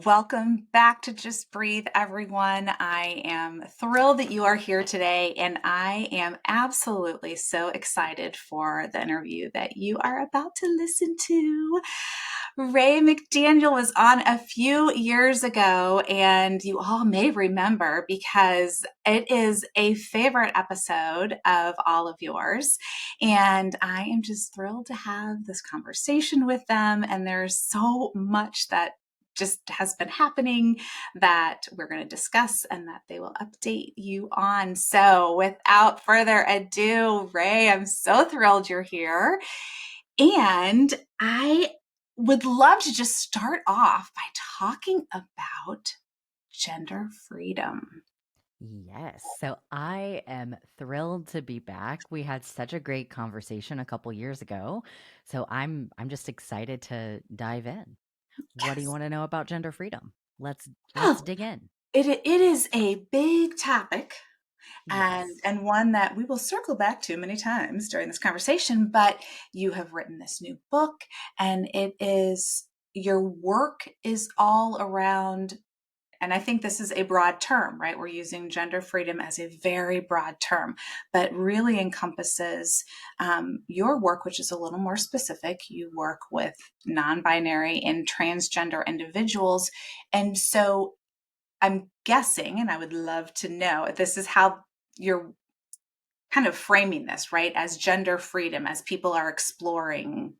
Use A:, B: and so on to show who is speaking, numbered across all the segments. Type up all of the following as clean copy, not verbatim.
A: Welcome back to Just Breathe, everyone. I am thrilled that you are here today, and I am absolutely so excited for the interview that you are about to listen to. Ray McDaniel was on a few years ago, and you all may remember because it is a favorite episode of all of yours. And I am just thrilled to have this conversation with them. And there's so much that just has been happening that we're going to discuss and that they will update you on. So without further ado, Ray, I'm so thrilled you're here. And I would love to just start off by talking about gender freedom.
B: Yes. So I am thrilled to be back. We had such a great conversation a couple years ago. So I'm just excited to dive in. What do you
A: Yes.
B: want to know about gender freedom? Let's
A: Oh,
B: dig in.
A: it is a big topic and
B: Yes.
A: and one that we will circle back to many times during this conversation, but you have written this new book and it is your work is all around, and I think this is a broad term, right? We're using gender freedom as a very broad term, but really encompasses your work, which is a little more specific. You work with non binary and transgender individuals. And so I'm guessing, and I would love to know, if this is how you're kind of framing this, right? As gender freedom, as people are exploring,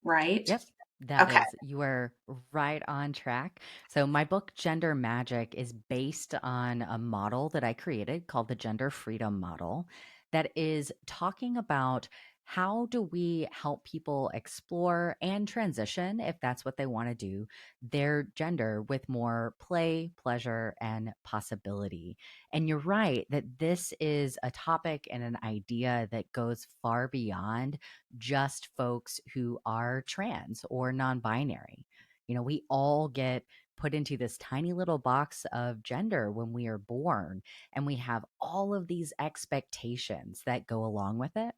A: right?
B: Yep. That
A: Okay.
B: is, you are right on track. So, my book, Gender Magic, is based on a model that I created called the Gender Freedom Model that is talking about how do we help people explore and transition, if that's what they want to do, their gender with more play, pleasure, and possibility. And you're right that this is a topic and an idea that goes far beyond just folks who are trans or non binary. We all get put into this tiny little box of gender when we are born, and we have all of these expectations that go along with it.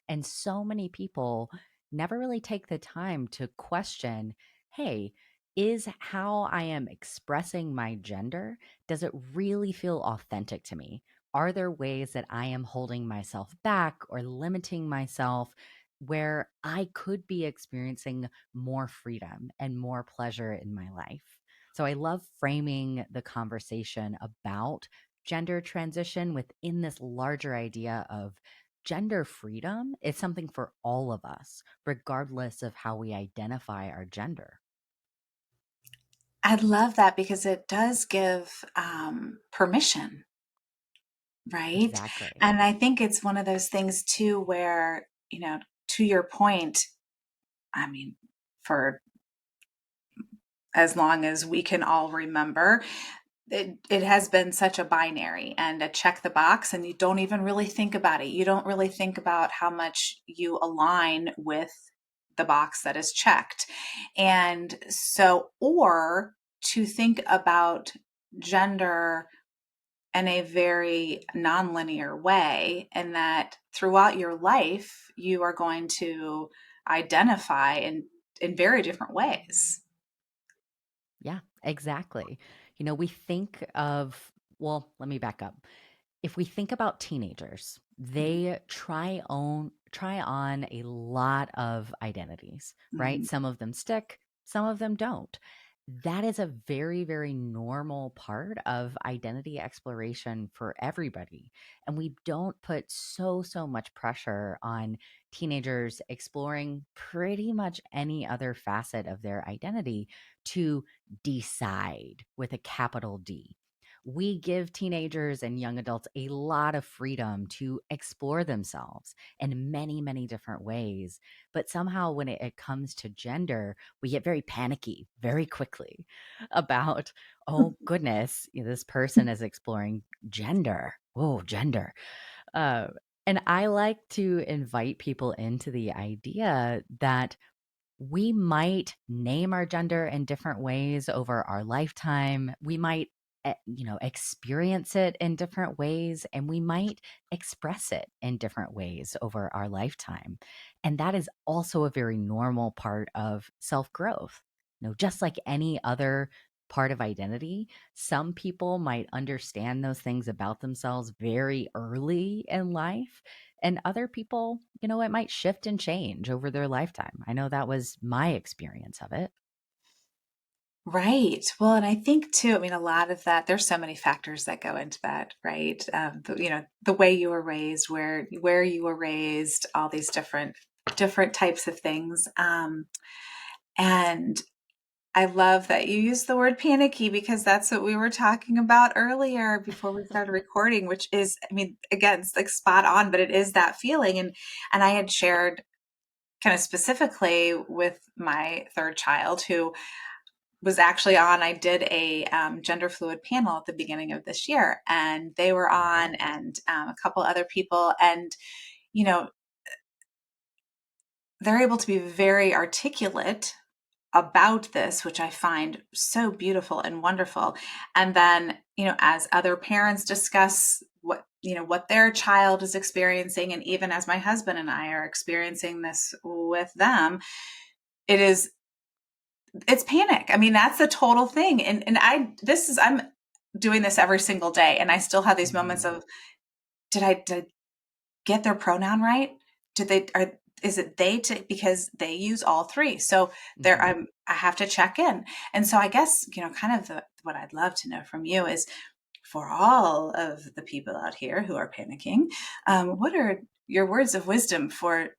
B: And so many people never really take the time to question, hey, is how I am expressing my gender, does it really feel authentic to me? Are there ways that I am holding myself back or limiting myself where I could be experiencing more freedom and more pleasure in my life? So I love framing the conversation about gender transition within this larger idea of gender freedom is something for all of us, regardless of how we identify our gender.
A: I love that because it does give permission, right?
B: Exactly.
A: And I think it's one of those things too where, to your point, I mean, for as long as we can all remember, it has been such a binary and a check the box, and you don't even really think about it. You don't really think about how much you align with the box that is checked. And so, or to think about gender in a very nonlinear way, and that throughout your life, you are going to identify in very different ways.
B: Yeah, exactly. We think of, well, let me back up. If we think about teenagers, they try on a lot of identities, right?
A: Mhm.
B: Some of them stick, some of them don't. That is a very, very normal part of identity exploration for everybody. And we don't put so much pressure on teenagers exploring pretty much any other facet of their identity to decide with a capital D. We give teenagers and young adults a lot of freedom to explore themselves in many, many different ways. But somehow, when it comes to gender, we get very panicky very quickly about, oh, goodness, this person is exploring gender. Whoa, gender. Uh, and I like to invite people into the idea that we might name our gender in different ways over our lifetime. We might, experience it in different ways, and we might express it in different ways over our lifetime. And that is also a very normal part of self growth. Just like any other part of identity, some people might understand those things about themselves very early in life. And other people, it might shift and change over their lifetime. I know that was my experience of it.
A: Right. Well, and I think too, I mean, a lot of that, there's so many factors that go into that, right? The way you were raised, where you were raised, all these different types of things. And I love that you use the word panicky because that's what we were talking about earlier before we started recording, which is, I mean, again, it's like spot on, but it is that feeling. And I had shared kind of specifically with my third child who was actually on. I did a gender fluid panel at the beginning of this year, and they were
B: Mhm.
A: on, and a couple other people, and you know, they're able to be very articulate about this, which I find so beautiful and wonderful. And then, as other parents discuss what their child is experiencing, and even as my husband and I are experiencing this with them, it is it's panic. I mean, that's the total thing. And I'm doing this every single day, and I still have these moments
B: Mhm.
A: of, did I get their pronoun right? Did they are is it they to because they use all three. So
B: Mhm.
A: I have to check in. And so I guess, kind of what I'd love to know from you is, for all of the people out here who are panicking, what are your words of wisdom for,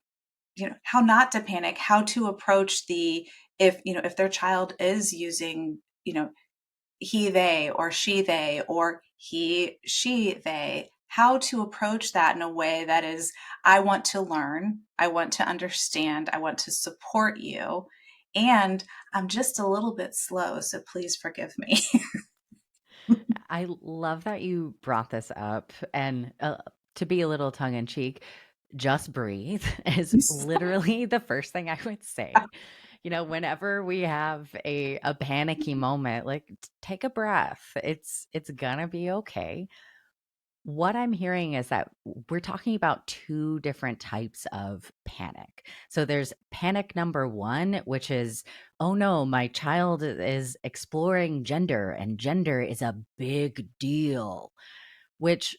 A: how not to panic, how to approach if their child is using, he, they, or she, they, or he, she, they, how to approach that in a way that is, I want to learn, I want to understand, I want to support you. And I'm just a little bit slow, so please forgive me.
B: I love that you brought this up. And to be a little tongue in cheek, just breathe is literally the first thing I would say. Whenever we have a panicky moment, like take a breath. It's gonna be okay. What I'm hearing is that we're talking about two different types of panic. So there's panic number one, which is, oh no, my child is exploring gender and gender is a big deal, which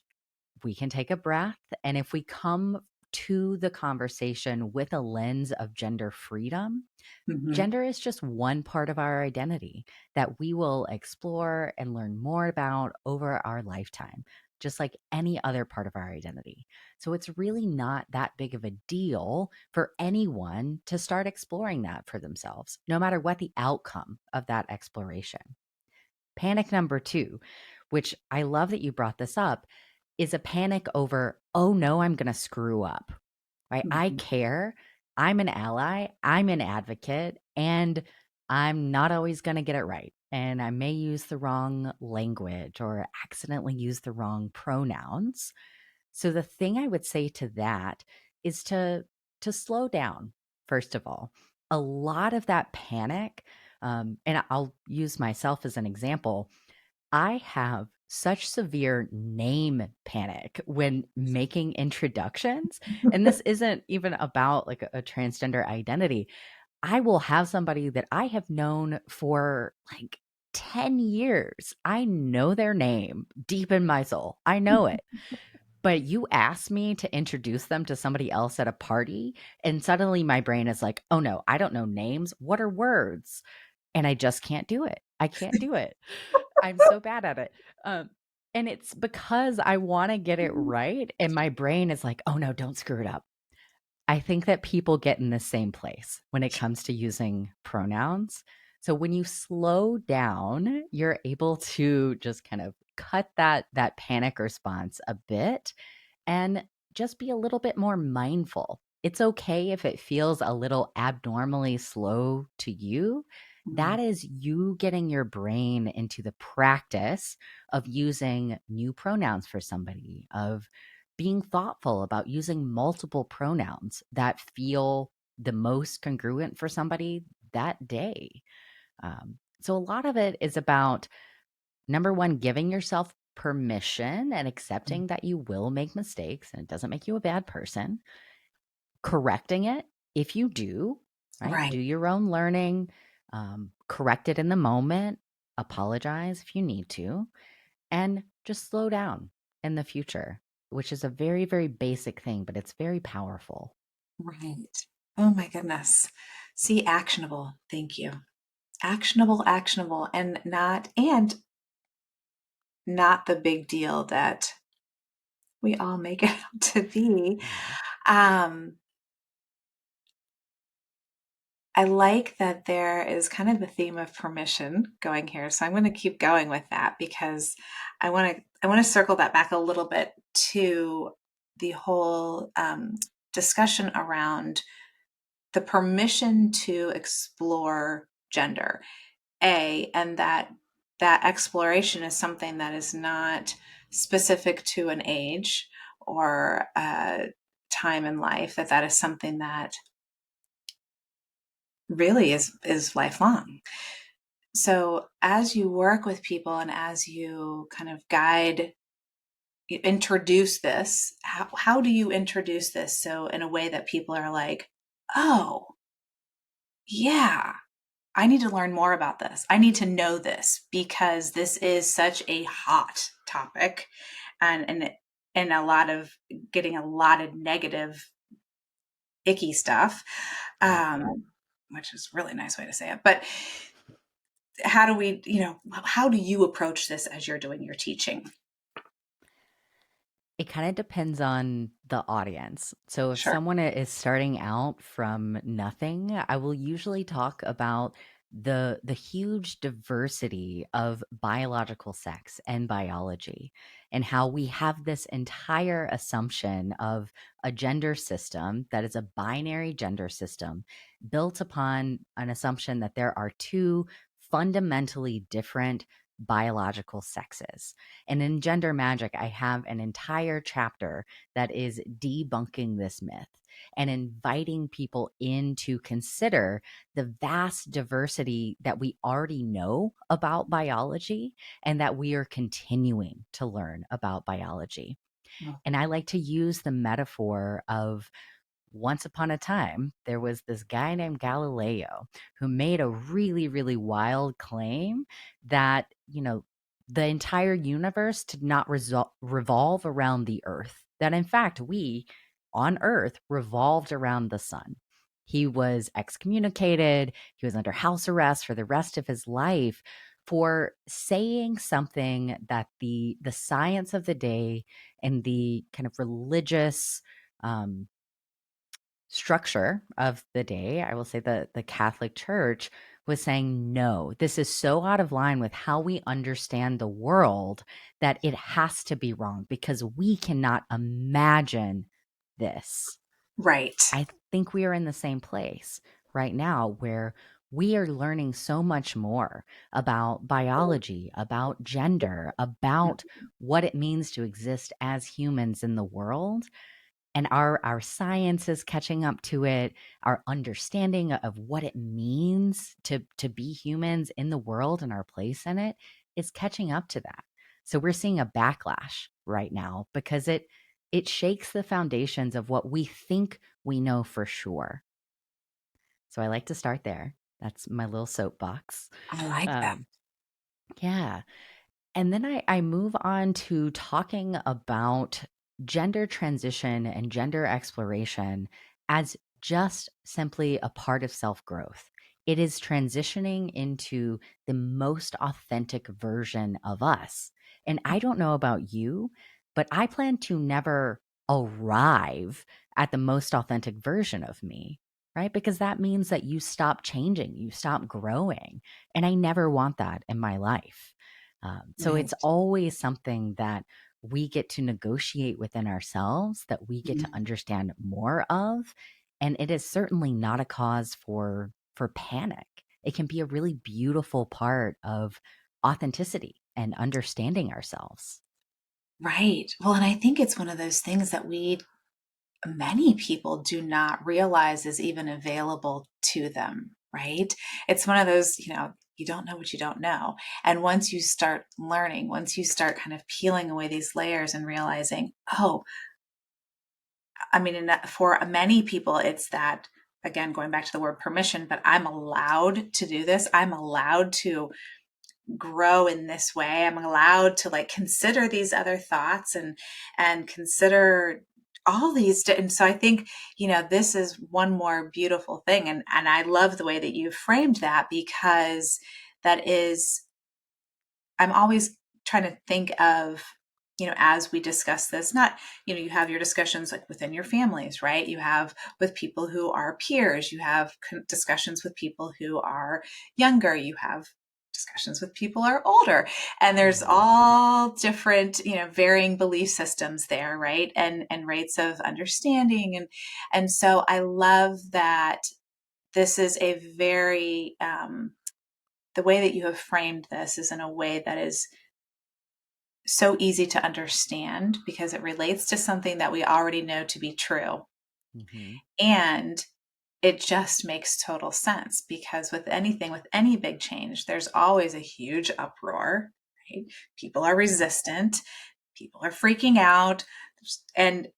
B: we can take a breath. And if we come to the conversation with a lens of gender freedom,
A: Mhm.
B: gender is just one part of our identity that we will explore and learn more about over our lifetime, just like any other part of our identity. So it's really not that big of a deal for anyone to start exploring that for themselves, no matter what the outcome of that exploration. Panic number two, which I love that you brought this up, is a panic over, oh no, I'm going to screw up, right? I
A: Mhm.
B: care. I'm an ally. I'm an advocate, and I'm not always going to get it right. And I may use the wrong language or accidentally use the wrong pronouns. So the thing I would say to that is to slow down. First of all, a lot of that panic, and I'll use myself as an example. I have such severe name panic when making introductions. And this isn't even about like a transgender identity. I will have somebody that I have known for like 10 years. I know their name deep in my soul. I know it. But you ask me to introduce them to somebody else at a party, and suddenly my brain is like, oh no, I don't know names. What are words? And I just can't do it. I can't do it. I'm so bad at it. Um, and it's because I want to get it right. And my brain is like, oh no, don't screw it up. I think that people get in the same place when it comes to using pronouns. So when you slow down, you're able to just kind of cut that panic response a bit and just be a little bit more mindful. It's okay if it feels a little abnormally slow to you.
A: Mhm.
B: That is you getting your brain into the practice of using new pronouns for somebody, of being thoughtful about using multiple pronouns that feel the most congruent for somebody that day. So, a lot of it is about number one, giving yourself permission and accepting that you will make mistakes and it doesn't make you a bad person, correcting it if you do, right?
A: Right.
B: Do your own learning. correct it in the moment, apologize if you need to, and just slow down in the future, which is a very, very basic thing, but it's very powerful.
A: Right. Oh my goodness. See, actionable. Thank you. Actionable, actionable, and not the big deal that we all make it out to be.
B: Yeah.
A: Um, I like that there is kind of the theme of permission going here. So I'm going to keep going with that because I want to circle that back a little bit to the whole discussion around the permission to explore gender. And that exploration is something that is not specific to an age or a time in life, that is something that really is lifelong. So as you work with people and as you kind of introduce this, how do you introduce this so in a way that people are like, oh yeah, I need to learn more about this. I need to know this because this is such a hot topic, and a lot of getting a lot of negative, icky stuff,
B: Right.
A: which is a really nice way to say it. But how do we, how do you approach this as you're doing your teaching?
B: It kind of depends on the audience. So if
A: Sure.
B: someone is starting out from nothing, I will usually talk about the huge diversity of biological sex and biology and how we have this entire assumption of a gender system that is a binary gender system built upon an assumption that there are two fundamentally different biological sexes. And in Gender Magic, I have an entire chapter that is debunking this myth and inviting people in to consider the vast diversity that we already know about biology and that we are continuing to learn about biology.
A: Oh,
B: And I like to use the metaphor of once upon a time, there was this guy named Galileo who made a really, really wild claim that, the entire universe did not revolve around the earth, that in fact, we on earth revolved around the sun. He was excommunicated, he was under house arrest for the rest of his life for saying something that the science of the day and the kind of religious um, structure of the day, I will say the Catholic Church was saying, no, this is so out of line with how we understand the world that it has to be wrong because we cannot imagine this.
A: right.
B: I think we are in the same place right now where we are learning so much more about biology, about gender, about what it means to exist as humans in the world, and our science is catching up to it. Our understanding of what it means to be humans in the world and our place in it is catching up to that. So we're seeing a backlash right now because it shakes the foundations of what we think we know for sure. So I like to start there. That's my little soapbox.
A: I like that.
B: um, yeah. And then I move on to talking about gender transition and gender exploration as just simply a part of self growth. It is transitioning into the most authentic version of us. And I don't know about you, but I plan to never arrive at the most authentic version of me, right? Because that means that you stop changing, you stop growing. And I never want that in my life. So
A: Right.
B: it's always something that we get to negotiate within ourselves, that we get to
A: Mm.
B: understand more of, and it is certainly not a cause for panic. It can be a really beautiful part of authenticity and understanding ourselves.
A: Right. Well, and I think it's one of those things that many people do not realize is even available to them, right? It's one of those, you don't know what you don't know. And once you start learning, once you start kind of peeling away these layers and realizing, oh, I mean, for many people, it's that again, going back to the word permission, but I'm allowed to do this. I'm allowed to grow in this way. I'm allowed to like consider these other thoughts and consider all these. And so I think, this is one more beautiful thing. And I love the way that you framed that, because that is, I'm always trying to think of, as we discuss this, not, you have your discussions like within your families, right? You have with people who are peers, you have discussions with people who are younger, you have discussions with people who are older, and there's
B: Mhm.
A: all different, varying belief systems there, right? And rates of understanding. And so I love that this is a very, the way that you have framed this is in a way that is so easy to understand, because it relates to something that we already know to be true.
B: Mhm.
A: And it just makes total sense, because with anything, with any big change, there's always a huge uproar, right? People are resistant, people are freaking out. And,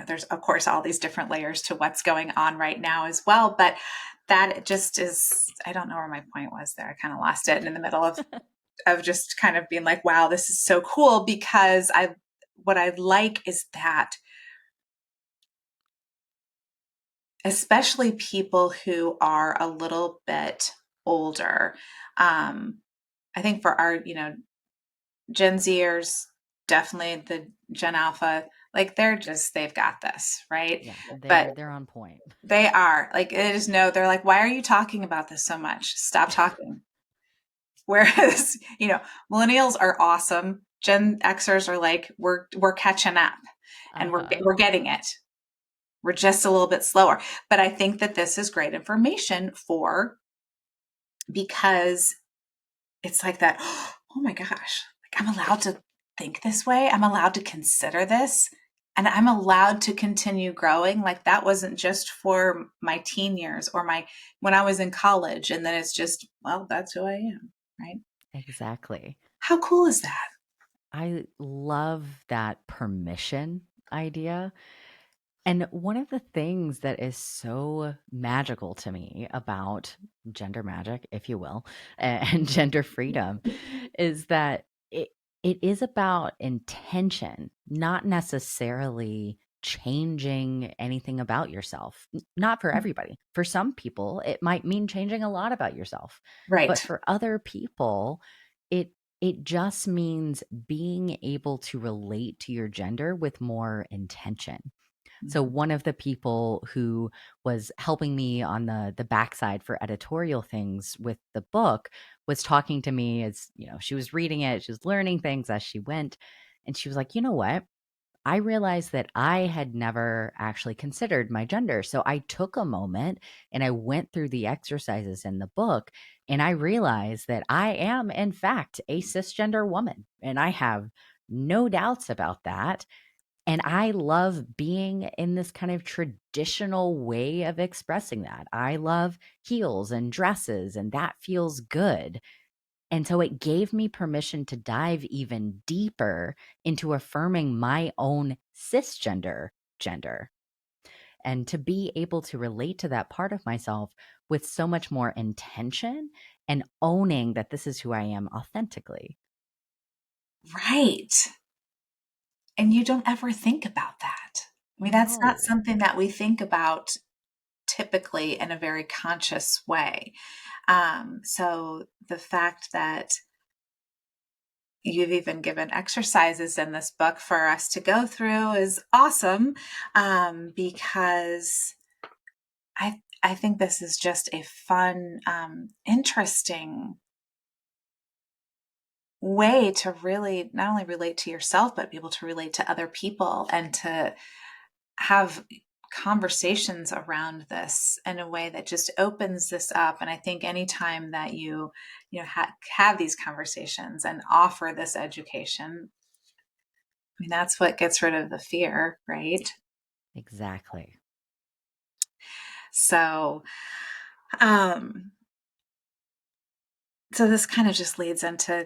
A: there's of course all these different layers to what's going on right now as well. But that just is, I don't know where my point was there. I kind of lost it in the middle of just kind of being like, wow, this is so cool, because what I like is that, especially people who are a little bit older, I think for our, Gen Zers, definitely the Gen Alpha, like they've got this, right?
B: Yeah,
A: But
B: they're on point.
A: they are like, it is no, they're like, why are you talking about this so much? Stop talking. Whereas, millennials are awesome. Gen Xers are like, we're catching up, and
B: Uh-huh.
A: we're getting it. We're just a little bit slower. But I think that this is great information because it's like that, oh my gosh, like I'm allowed to think this way. I'm allowed to consider this, and I'm allowed to continue growing. Like that wasn't just for my teen years or when I was in college, and then it's just, well, that's who I am, right?
B: Exactly.
A: How cool is that?
B: I love that permission idea. And one of the things that is so magical to me about gender magic, if you will, and gender freedom is that it is about intention, not necessarily changing anything about yourself. Not for everybody. For some people, it might mean changing a lot about yourself. But
A: Right.
B: for other people, it it just means being able to relate to your gender with more intention. So
A: Mhm.
B: one of the people who was helping me on the backside for editorial things with the book was talking to me as, she was reading it, she was learning things as she went, and she was like, "You know what? I realized that I had never actually considered my gender." So I took a moment and I went through the exercises in the book, and I realized that I am in fact a cisgender woman, and I have no doubts about that. And I love being in this kind of traditional way of expressing that. I love heels and dresses, and that feels good. And so it gave me permission to dive even deeper into affirming my own cisgender gender and to be able to relate to that part of myself with so much more intention and owning that this is who I am authentically.
A: Right. And you don't ever think about that. I mean, that's not
B: No.
A: something that we think about typically in a very conscious way. So the fact that you've even given exercises in this book for us to go through is awesome, because I think this is just a fun, interesting way to really not only relate to yourself, but be able to relate to other people, and to have conversations around this in a way that just opens this up. And I think anytime that have these conversations and offer this education, I mean, that's what gets rid of the fear, right?
B: Exactly.
A: So, um, so this kind of just leads into,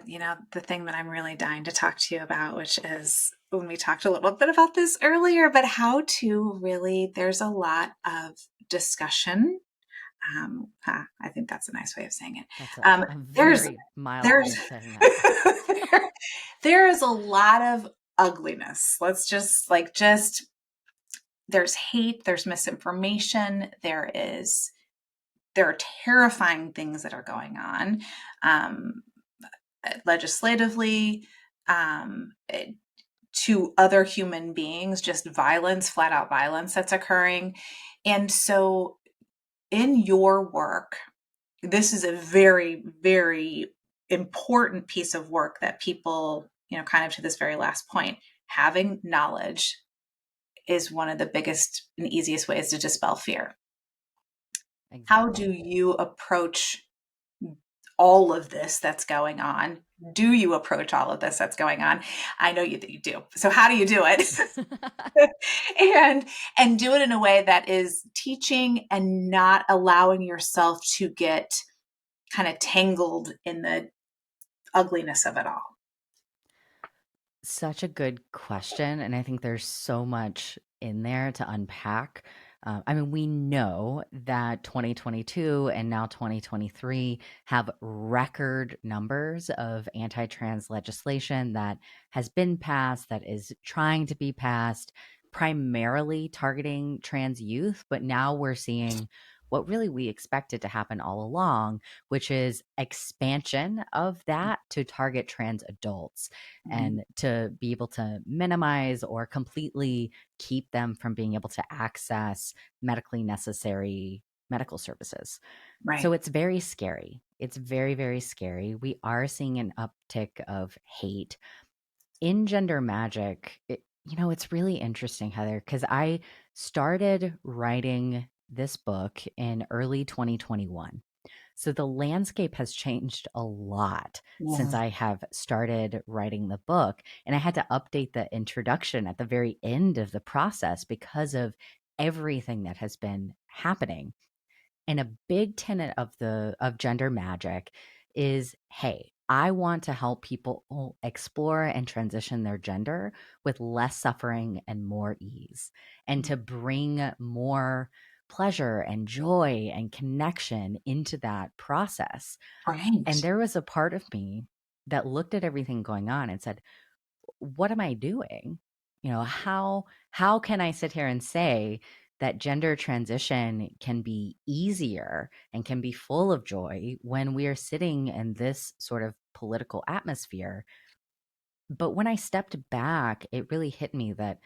A: the thing that I'm really dying to talk to you about, which is when we talked a little bit about this earlier, but how to really, there's a lot of discussion. I think that's a nice way of saying it.
B: That's a
A: There's
B: very mild way
A: there's
B: of saying that.
A: there is a lot of ugliness. Let's just there's hate, there's misinformation, there are terrifying things that are going on um, legislatively, to other human beings, just violence, flat out violence that's occurring. And so in your work, this is a very, very important piece of work that people, kind of to this very last point, having knowledge is one of the biggest and easiest ways to dispel fear. How
B: Exactly.
A: do you approach all of this that's going on? Do you approach all of this that's going on? I know that you do. So how do you do it? and do it in a way that is teaching and not allowing yourself to get kind of tangled in the ugliness of it all.
B: Such a good question, and I think there's so much in there to unpack. I mean, we know that 2022 and now 2023 have record numbers of anti-trans legislation that has been passed, that is trying to be passed, primarily targeting trans youth. But now we're seeing what really we expected to happen all along, which is expansion of that to target trans adults
A: Mhm.
B: and to be able to minimize or completely keep them from being able to access medically necessary medical services.
A: Right.
B: So it's very scary. It's very, very scary. We are seeing an uptick of hate in gender magic. It's really interesting, Heather, because I started writing this book in early 2021. So the landscape has changed a lot since
A: Yeah.
B: I have started writing the book. And I had to update the introduction at the very end of the process because of everything that has been happening. And a big tenet of gender magic is, hey, I want to help people explore and transition their gender with less suffering and more ease, and to bring more pleasure and joy and connection into that process. And
A: Right.
B: there was a part of me that looked at everything going on and said, what am I doing? How can I sit here and say that gender transition can be easier and can be full of joy when we are sitting in this sort of political atmosphere? But when I stepped back, it really hit me that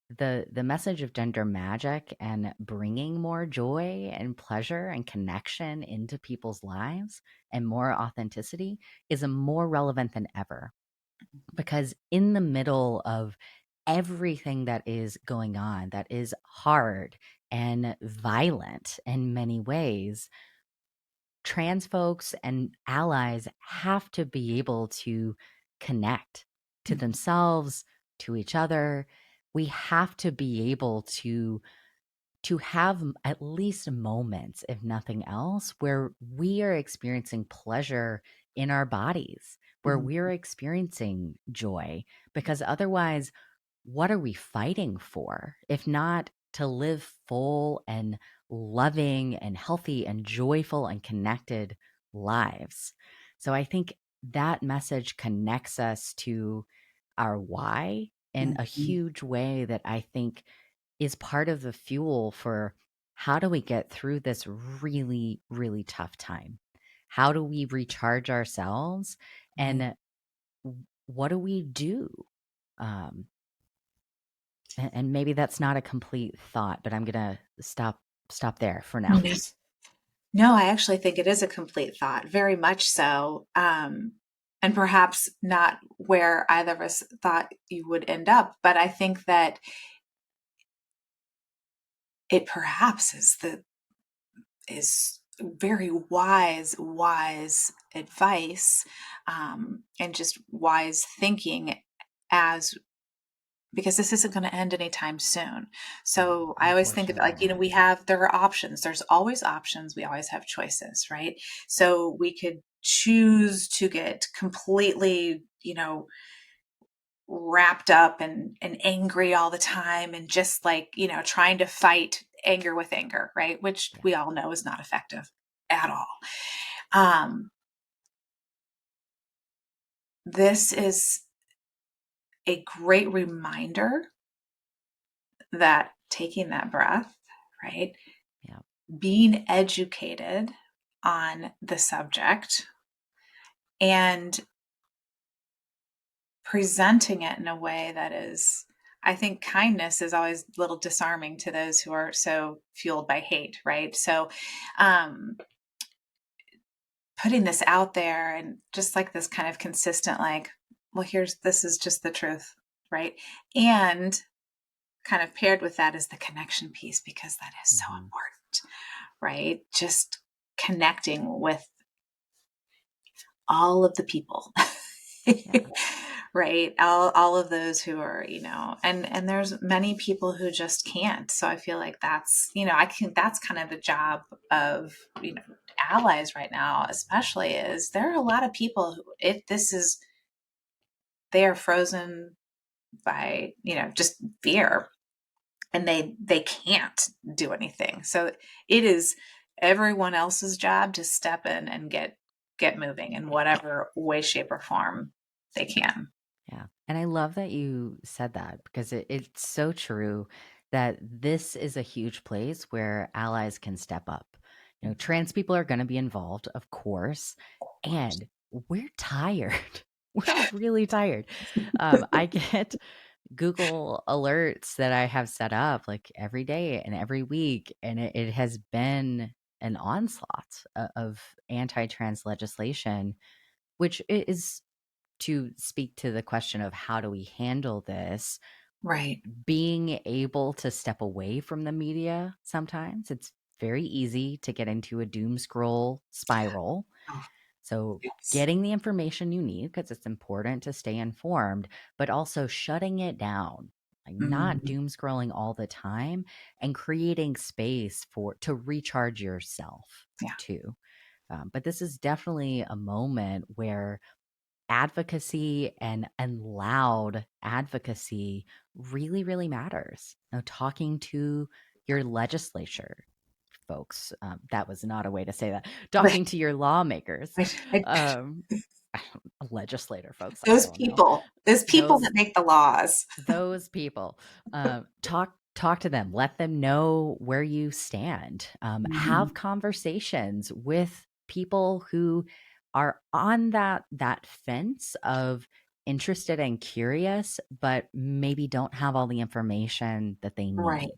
B: the message of gender magic and bringing more joy and pleasure and connection into people's lives and more authenticity is more relevant than ever, because in the middle of everything that is going on that is hard and violent in many ways, trans folks and allies have to be able to connect to
A: Mhm.
B: themselves, to each other. We have to be able to have at least moments, if nothing else, where we are experiencing pleasure in our bodies, where
A: Mhm.
B: we're experiencing joy. Because otherwise, what are we fighting for if not to live full and loving and healthy and joyful and connected lives? So I think that message connects us to our why in a
A: Mhm.
B: huge way that I think is part of the fuel for how do we get through this really, really tough time? How do we recharge ourselves?
A: Right.
B: And what do we do? Um, and maybe that's not a complete thought, but I'm gonna stop there for now.
A: Yes. No, I actually think it is a complete thought, very much so. And perhaps not where either of us thought you would end up, but I think that it perhaps is very wise advice, and just wise thinking, as because this isn't going to end anytime soon.
B: No,
A: So I always think of it
B: unfortunately
A: like,
B: not.
A: there are options. There's always options. We always have choices, right? So we could choose to get completely, wrapped up and angry all the time and just like, trying to fight anger with anger, right? Which
B: Yeah.
A: we all know is not effective at all. This is a great reminder that taking that breath, right?
B: Yeah.
A: Being educated on the subject and presenting it in a way that is, I think kindness is always a little disarming to those who are so fueled by hate, right? So, putting this out there and just like this kind of consistent, like, well, this is just the truth, right? And kind of paired with that is the connection piece, because that is so
B: Mm-hmm.
A: important, right? Just connecting with all of the people.
B: Yeah.
A: Right, all of those who are, and there's many people who just can't. So I feel like that's, I think that's kind of the job of, allies right now, especially, is there are a lot of people who, if this is, they are frozen by, just fear, and they can't do anything. So it is everyone else's job to step in and get moving in whatever way, shape, or form they can.
B: Yeah. And I love that you said that, because it's so true that this is a huge place where allies can step up. Trans people are going to be involved, of course,
A: Of course.
B: and we're tired. We're really tired. I get Google alerts that I have set up like every day and every week, and it has been an onslaught of anti-trans legislation, which is, to speak to the question of how do we handle this,
A: Right.
B: being able to step away from the media sometimes. It's very easy to get into a doom scroll spiral.
A: Oh,
B: So
A: yes.
B: getting the information you need, because it's important to stay informed, but also shutting it down, like not
A: Mhm.
B: doom scrolling all the time, and creating space to recharge yourself
A: Yeah.
B: too. But this is definitely a moment where advocacy and loud advocacy really, really matters. Talking to your legislature folks, that was not a way to say that.
A: Right.
B: Talking to your lawmakers,
A: Right.
B: um, legislator folks, I
A: Those
B: don't know.
A: people, those people
B: Those
A: that make the laws.
B: those people, talk to them. Let them know where you stand.
A: Mhm.
B: Have conversations with people who are on that fence of interested and curious, but maybe don't have all the information that they need.
A: Right.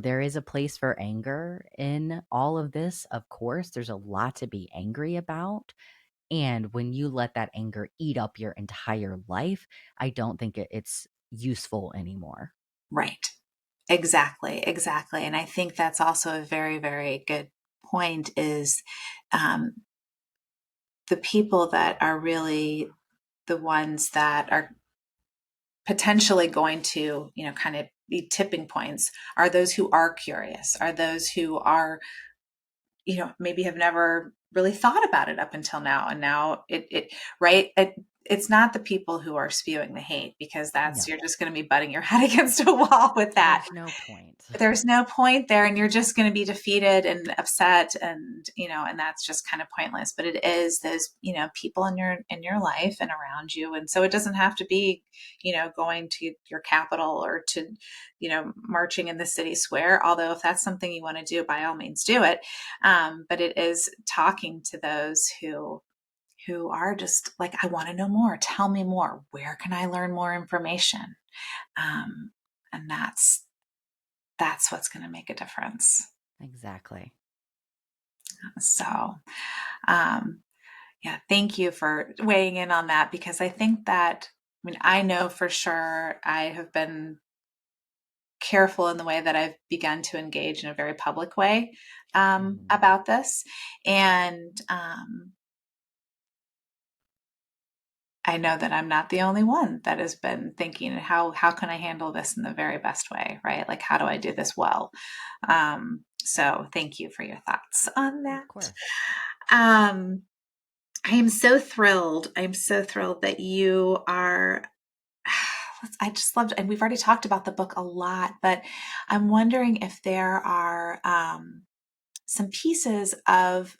B: There is a place for anger in all of this. Of course, there's a lot to be angry about. And when you let that anger eat up your entire life, I don't think it's useful anymore.
A: Right. Exactly. Exactly. And I think that's also a very, very good point, is um, the people that are really the ones that are potentially going to, kind of be tipping points, are those who are curious, are those who are, maybe have never really thought about it up until now. And now right. It's not the people who are spewing the hate, because
B: No,
A: you're just going to be butting your head against a wall with that.
B: there's no point.
A: There's no point there, and you're just going to be defeated and upset, and and that's just kind of pointless. But it is those, people in your life and around you. And so it doesn't have to be, going to your capital, or to, marching in the city square, although if that's something you want to do, by all means do it. But it is talking to those who are just like, I want to know more, tell me more, where can I learn more information? And that's what's going to make a difference.
B: Exactly.
A: So, um, yeah, thank you for weighing in on that, because I think that, I know for sure I have been careful in the way that I've begun to engage in a very public way
B: Mhm.
A: about this. And I know that I'm not the only one that has been thinking, how can I handle this in the very best way, right? Like, how do I do this well? So thank you for your thoughts on that.
B: Of course.
A: Um, I am so thrilled. I'm so thrilled that you are I just loved, and we've already talked about the book a lot, but I'm wondering if there are some pieces of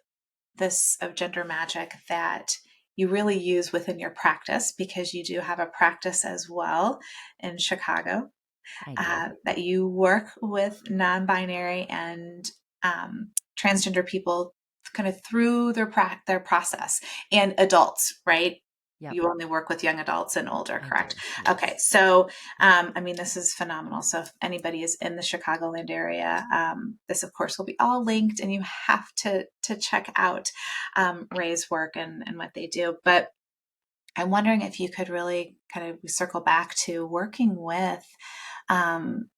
A: this of gender magic that you really use within your practice, because you do have a practice as well in Chicago,
B: I do.
A: that you work with non-binary and transgender people kind of through their process, and adults, right?
B: Yep,
A: You only work with young adults and older,
B: I
A: correct?
B: do.
A: Okay,
B: Yes.
A: so I mean, this is phenomenal. So if anybody is in the Chicagoland area, this of course will be all linked, and you have to check out Ray's work and what they do. But I'm wondering if you could really kind of circle back to working with um,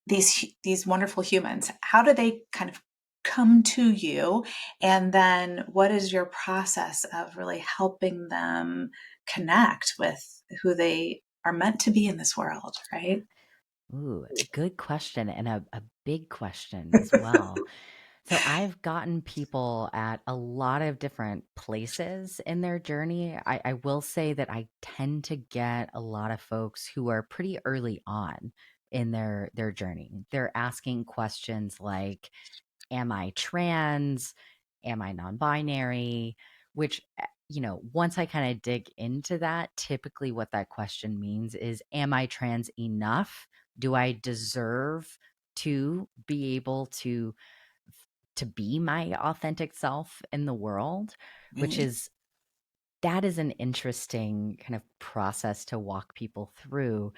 A: these wonderful humans. How do they kind of come to you, and then what is your process of really helping them connect with who they are meant to be in this world, right?
B: Ooh, good question, and a big question as well. So I've gotten people at a lot of different places in their journey. I will say that I tend to get a lot of folks who are pretty early on in their journey. They're asking questions like, am I trans? Am I non-binary? Which, once I kind of dig into that, typically what that question means is, am I trans enough? Do I deserve to be able to be my authentic self in the world? Which
A: Right.
B: is that is an interesting kind of process to walk people through.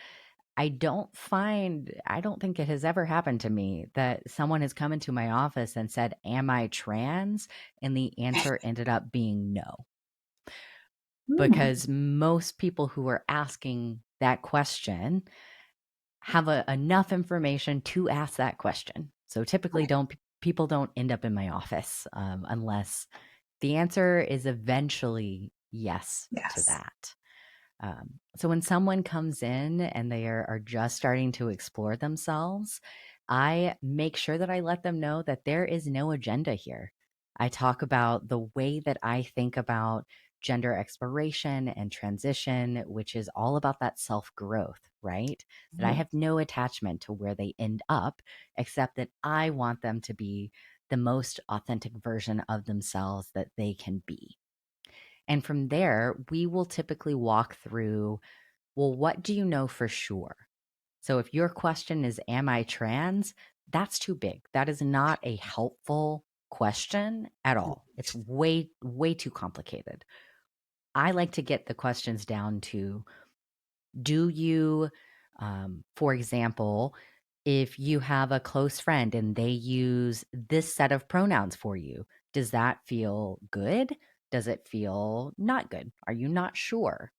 B: I don't think it has ever happened to me that someone has come into my office and said, "Am I trans?" And the answer ended up being no.
A: Hmm.
B: Because most people who are asking that question have enough information to ask that question. So typically, don't people don't end up in my office unless the answer is eventually yes to
A: Yes.
B: that. So when someone comes in and they are just starting to explore themselves, I make sure that I let them know that there is no agenda here. I talk about the way that I think about gender exploration and transition, which is all about that self growth, right? That I
A: Mhm.
B: have no attachment to where they end up, except that I want them to be the most authentic version of themselves that they can be. And from there, we will typically walk through, well, what do you know for sure? So if your question is, am I trans? That's too big. That is not a helpful question at all. It's way, way too complicated. I like to get the questions down to, do you, for example, if you have a close friend and they use this set of pronouns for you, does that feel good? Does it feel not good? Are you not sure?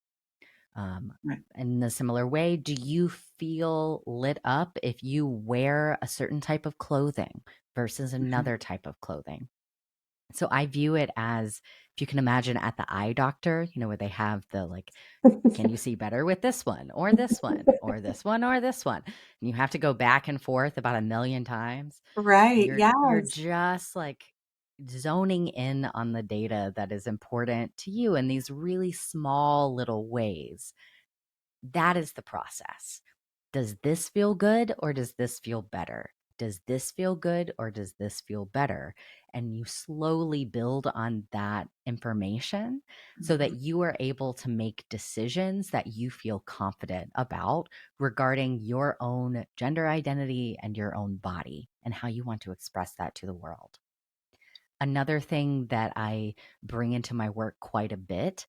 B: Um,
A: Right.
B: in a similar way, do you feel lit up if you wear a certain type of clothing versus
A: Mhm.
B: another type of clothing? So I view it as, if you can imagine at the eye doctor, where they have the like, can you see better with this one or this one or this one or this one? And you have to go back and forth about a million times. And
A: Right.
B: you're
A: Yes.
B: just like zoning in on the data that is important to you in these really small little ways. That is the process. Does this feel good or does this feel better? Does this feel good or does this feel better? And you slowly build on that information so that
A: Mhm.
B: you are able to make decisions that you feel confident about regarding your own gender identity and your own body and how you want to express that to the world. Another thing that I bring into my work quite a bit,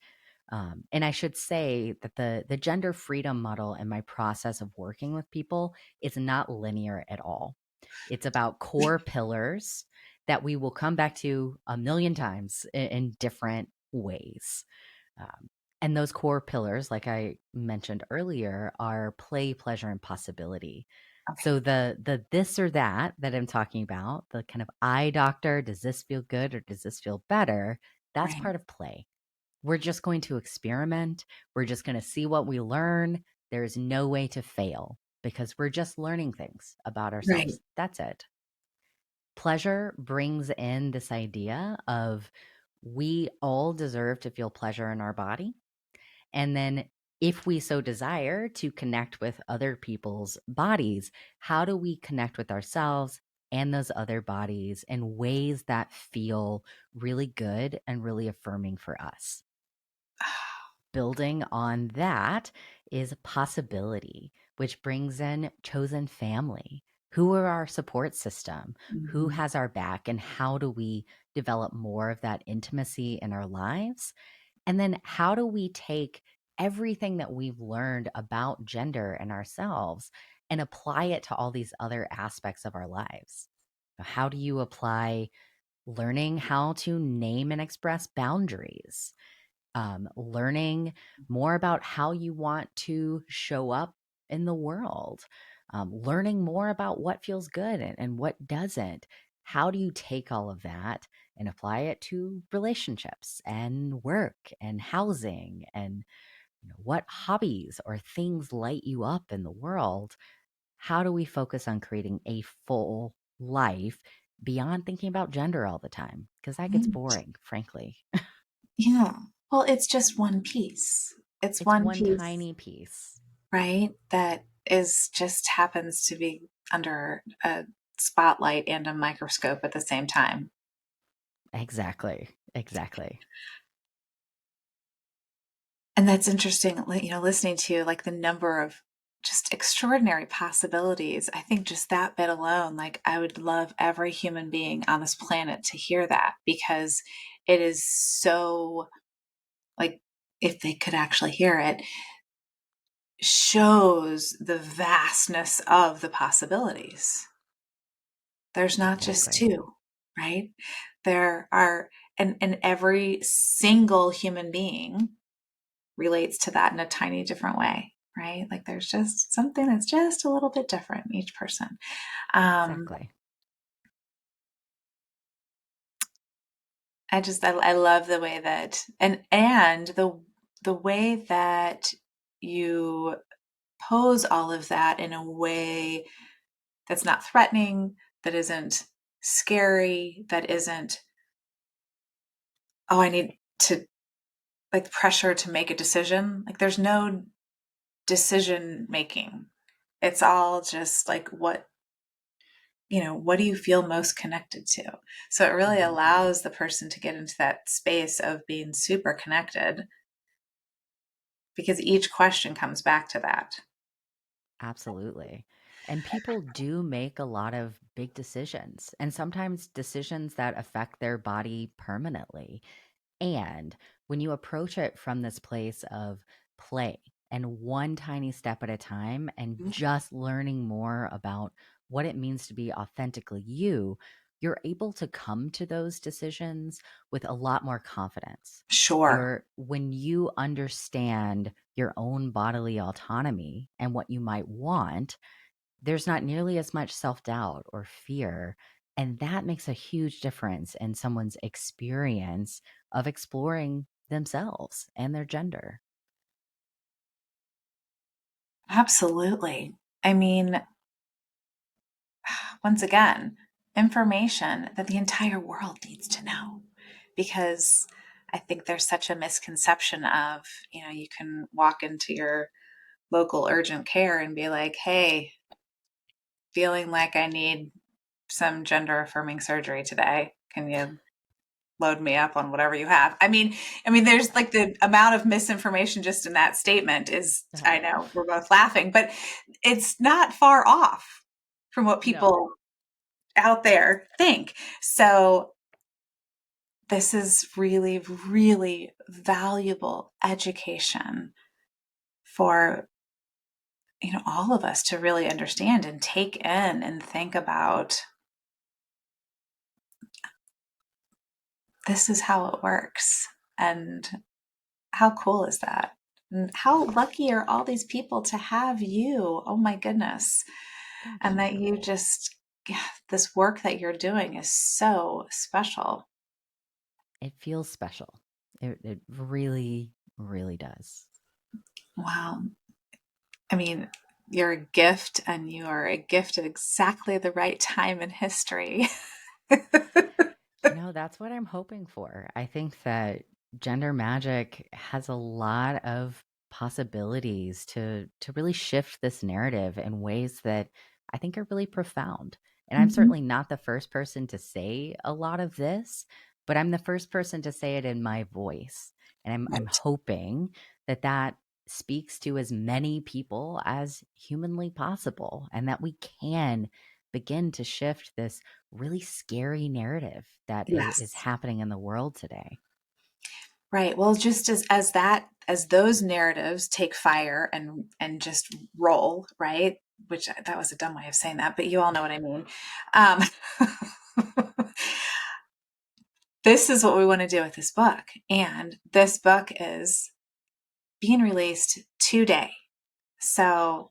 B: and I should say that the gender freedom model and my process of working with people is not linear at all. It's about core pillars that we will come back to a million times in different ways. Um, and those core pillars, like I mentioned earlier, are play, pleasure, and possibility.
A: Okay.
B: So the this or that I'm talking about, the kind of eye doctor, does this feel good or does this feel better? That's
A: Right.
B: part of play. We're just going to experiment. We're just going to see what we learn. There's no way to fail because we're just learning things about
A: Right.
B: ourselves. That's it. Pleasure brings in this idea of we all deserve to feel pleasure in our body. And then if we so desire to connect with other people's bodies, how do we connect with ourselves and those other bodies in ways that feel really good and really affirming for us? Building on that is possibility, which brings in chosen family. Who are our support system? Who
A: Mhm.
B: has our back? And how do we develop more of that intimacy in our lives? And then how do we take everything that we've learned about gender and ourselves and apply it to all these other aspects of our lives? How do you apply learning how to name and express boundaries? Learning more about how you want to show up in the world, learning more about what feels good and what doesn't. How do you take all of that and apply it to relationships and work and housing and what hobbies or things light you up in the world? How do we focus on creating a full life beyond thinking about gender all the time? Because that gets
A: Right.
B: boring, frankly.
A: Yeah. Well, it's just one piece. It's
B: It's
A: one
B: one
A: piece,
B: tiny piece.
A: right? That is just happens to be under a spotlight and a microscope at the same time.
B: Exactly. Exactly.
A: And that's interesting, listening to like the number of just extraordinary possibilities. I think just that bit alone, like I would love every human being on this planet to hear that because it is so like if they could actually hear it, shows the vastness of the possibilities. There's not just
B: Exactly.
A: two, right? There are, and every single human being relates to that in a tiny different way, right? Like there's just something that's just a little bit different in each person. Um,
B: Exactly.
A: I love the way that and the way that you pose all of that in a way that's not threatening, that isn't scary, that isn't, oh, I need to like pressure to make a decision. Like there's no decision making. It's all just like what do you feel most connected to? So it really
B: Mhm.
A: allows the person to get into that space of being super connected because each question comes back to that.
B: Absolutely. And people do make a lot of big decisions, and sometimes decisions that affect their body permanently. And when you approach it from this place of play and one tiny step at a time and just learning more about what it means to be authentically you, you're able to come to those decisions with a lot more confidence.
A: Sure.
B: When you understand your own bodily autonomy and what you might want, there's not nearly as much self-doubt or fear, and that makes a huge difference in someone's experience of exploring themselves and their gender.
A: Absolutely. I mean, once again, information that the entire world needs to know because I think there's such a misconception of, you can walk into your local urgent care and be like, hey, feeling like I need some gender affirming surgery today. Can you load me up on whatever you have? I mean, there's like the amount of misinformation just in that statement is, I know we're both laughing, but it's not far off from what
B: No,
A: people out there think. So this is really, really valuable education for all of us to really understand and take in and think about this is how it works. And how cool is that? And how lucky are all these people to have you? Oh my goodness.
B: thank
A: And that
B: you.
A: you just, yeah, this work that you're doing is so special.
B: It feels special. It really, really does.
A: Wow. I mean, you're a gift and you are a gift at exactly the right time in history.
B: That's what I'm hoping for. I think that gender magic has a lot of possibilities to really shift this narrative in ways that I think are really profound. And I'm
A: Mhm.
B: certainly not the first person to say a lot of this, but I'm the first person to say it in my voice. And I'm
A: Right.
B: hoping that that speaks to as many people as humanly possible, and that we can begin to shift this really scary narrative that is
A: Yes.
B: happening in the world today.
A: Right. Well, just as those narratives take fire and just roll, right? Which that was a dumb way of saying that, but you all know what I mean. Um, this is what we want to do with this book, and this book is being released today. So,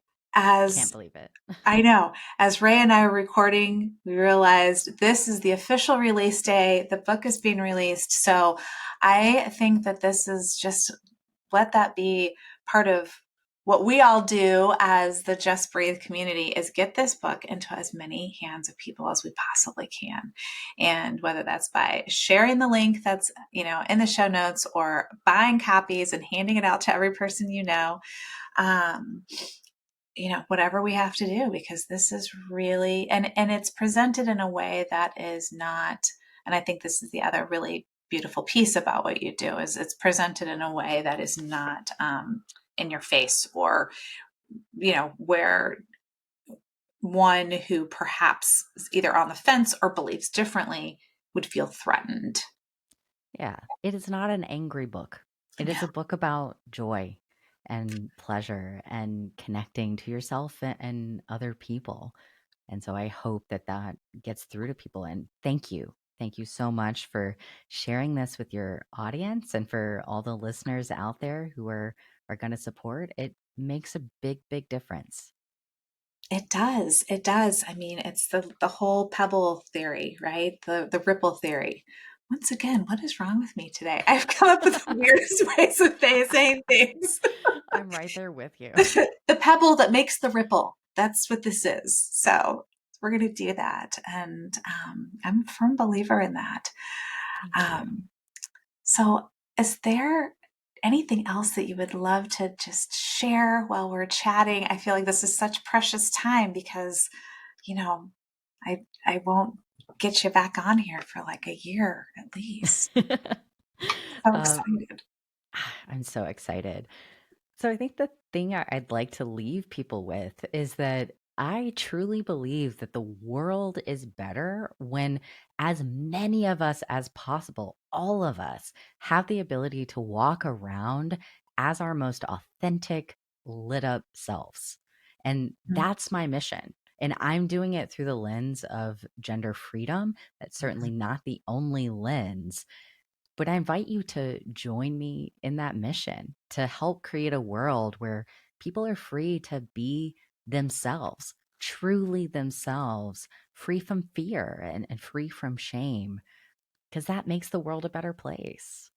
B: Can't
A: as
B: believe it.
A: I know, as Ray and I were recording, we realized this is the official release day. The book is being released. So I think that this is just let that be part of what we all do as the Just Breathe community is get this book into as many hands of people as we possibly can. And whether that's by sharing the link that's, in the show notes or buying copies and handing it out to every person um, whatever we have to do, because this is really, and it's presented in a way that is not, and I think this is the other really beautiful piece about what you do is it's presented in a way that is not in your face, or where one who perhaps is either on the fence or believes differently would feel threatened.
B: Yeah, it is not an angry book. It
A: No.
B: is a book about joy and pleasure and connecting to yourself and other people. And so I hope that that gets through to people. And thank you. Thank you so much for sharing this with your audience, and for all the listeners out there who are going to support. It makes a big, big difference.
A: It does. It does. I mean, it's the whole pebble theory, right? The ripple theory. Once again, what is wrong with me today? I've come up with the weirdest ways of saying things.
B: I'm right there with you.
A: The pebble that makes the ripple. That's what this is. So we're going to do that, and I'm a firm believer in that.
B: Thank you.
A: Um, so, is there anything else that you would love to just share while we're chatting? I feel like this is such precious time because, you know, I won't get you back on here for like a year at least. So
B: um,
A: excited.
B: I'm so excited. So I think the thing I'd like to leave people with is that I truly believe that the world is better when as many of us as possible, all of us, have the ability to walk around as our most authentic, lit up selves. And
A: Mhm.
B: that's my mission. And I'm doing it through the lens of gender freedom. That's certainly not the only lens, but I invite you to join me in that mission to help create a world where people are free to be themselves, truly themselves, free from fear and free from shame, because that makes the world a better place.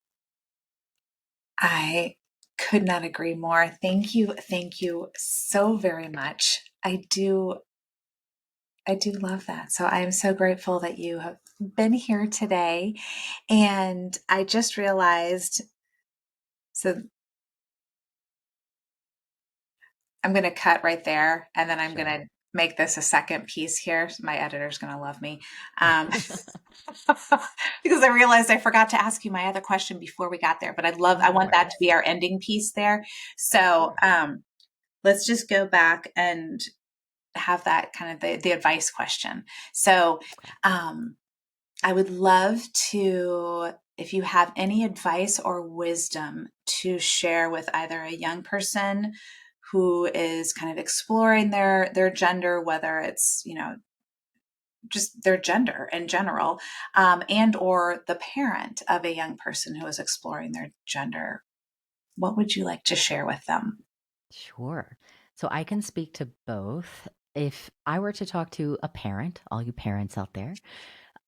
A: I could not agree more. Thank you. Thank you so very much. I do love that. So I am so grateful that you have been here today. And I just realized, so I'm going to cut right there, and then I'm going
B: Sure.
A: to make this a second piece here. My editor's going to love me. Um, because I realized I forgot to ask you my other question before we got there, but I
B: No
A: want that to
B: worries.
A: be our ending piece there. So,
B: Sure.
A: let's just go back and have that kind of the advice question. So,
B: Okay.
A: um, I would love to, if you have any advice or wisdom to share with either a young person who is kind of exploring their gender, whether it's just their gender in general, and or the parent of a young person who is exploring their gender, what would you like to share with them?
B: Sure. So I can speak to both. If I were to talk to a parent, all you parents out there,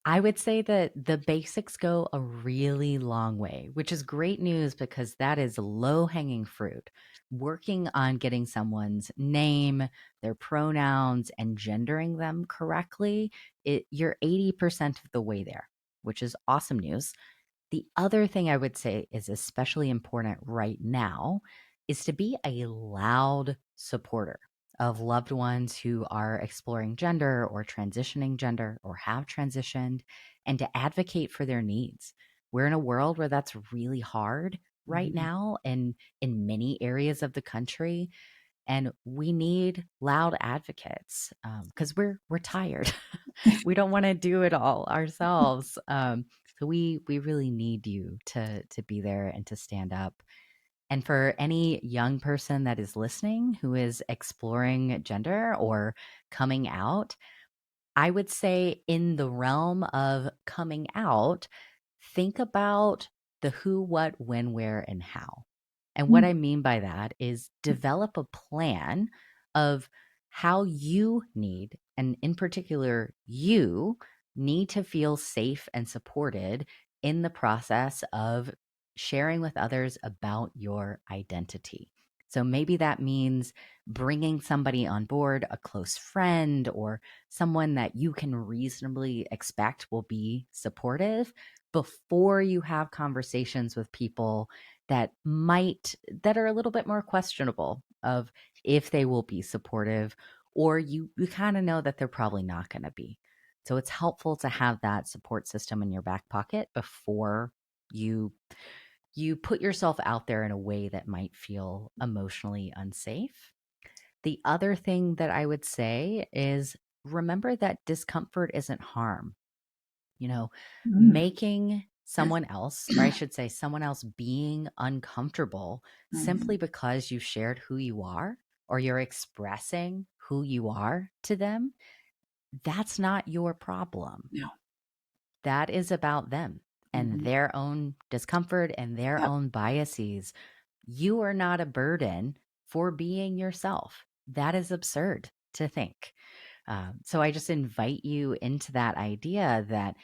B: I would say that the basics go a really long way, which is great news because that is low hanging fruit. Working on getting someone's name, their pronouns, and gendering them correctly, you're 80% of the way there, which is awesome news. The other thing I would say is especially important right now is to be a loud supporter of loved ones who are exploring gender or transitioning gender or have transitioned, and to advocate for their needs. We're in a world where that's really hard right
A: Mhm.
B: now and in many areas of the country, and we need loud advocates because we're tired. We don't want to do it all ourselves. So we really need you to be there and to stand up. And for any young person that is listening who is exploring gender or coming out, I would say in the realm of coming out, think about the who, what, when, where, and how. And what
A: Mm.
B: I mean by that is develop a plan of how you need, and in particular, you need to feel safe and supported in the process of sharing with others about your identity. So maybe that means bringing somebody on board, a close friend, or someone that you can reasonably expect will be supportive before you have conversations with people that are a little bit more questionable of if they will be supportive, or you kind of know that they're probably not going to be. So it's helpful to have that support system in your back pocket before you you put yourself out there in a way that might feel emotionally unsafe. The other thing that I would say is remember that discomfort isn't harm. You know,
A: Mm.
B: making someone else, or I should say, someone else being uncomfortable simply
A: Mhm.
B: because you shared who you are or you're expressing who you are to them, that's not your problem.
A: No.
B: That is about them and
A: Mhm.
B: their own discomfort and their
A: Yep.
B: own biases. You are not a burden for being yourself. That is absurd to think. So I just invite you into that idea that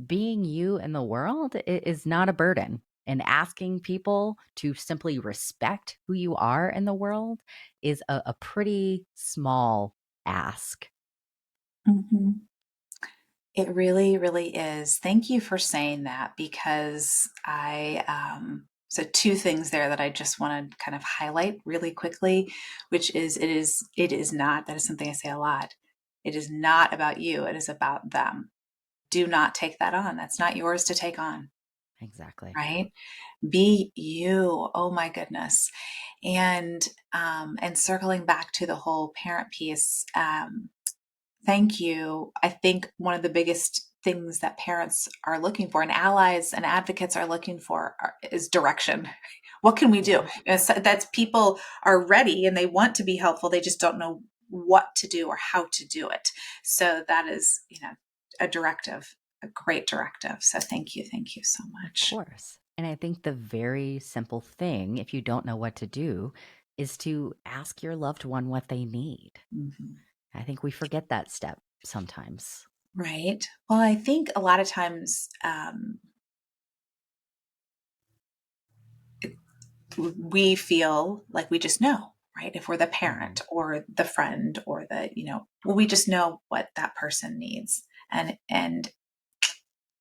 B: being you in the world is not a burden. And asking people to simply respect who you are in the world is a pretty small ask.
A: Mhm. It really, really is. Thank you for saying that because so two things there that I just want to kind of highlight really quickly, which is it is not, that is something I say a lot. It is not about you. It is about them. Do not take that on. That's not yours to take on,
B: Exactly.
A: right? Be you. Oh my goodness. And circling back to the whole parent piece, thank you. I think one of the biggest things that parents are looking for and allies and advocates are looking for is direction. What can we do?
B: Yeah.
A: That's people are ready and they want to be helpful. They just don't know what to do or how to do it. So that is, a directive, a great directive. So thank you. Thank you so
B: Of
A: much.
B: course. And I think the very simple thing, if you don't know what to do, is to ask your loved one what they need.
A: Mhm.
B: I think we forget that step sometimes.
A: Right. Well, I think a lot of times we feel like we just know, right? If we're the
B: Hmm.
A: parent or the friend or well, we just know what that person needs. And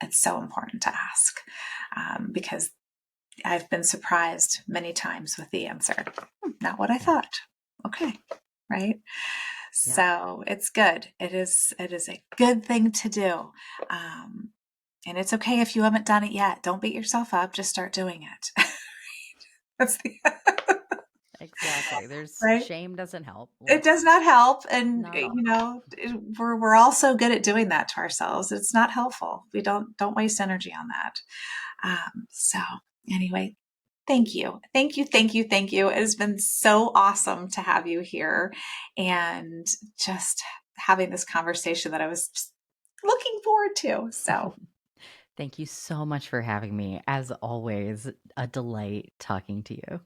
A: it's so important to ask because I've been surprised many times with the answer. Not what I
B: Yeah.
A: thought. Okay. Right.
B: Yep.
A: So it's good. It is a good thing to do. Um, and it's okay if you haven't done it yet. Don't beat yourself up. Just start doing it. That's the
B: Exactly. There's
A: right.
B: shame doesn't help.
A: It does
B: Let's
A: not help, and,
B: not all.
A: we're all so good at doing that to ourselves. It's not helpful. We don't waste energy on that. So anyway, thank you. Thank you, thank you, thank you. It has been so awesome to have you here and just having this conversation that I was just looking forward to. So
B: Thank you so much for having me. As always, a delight talking to you.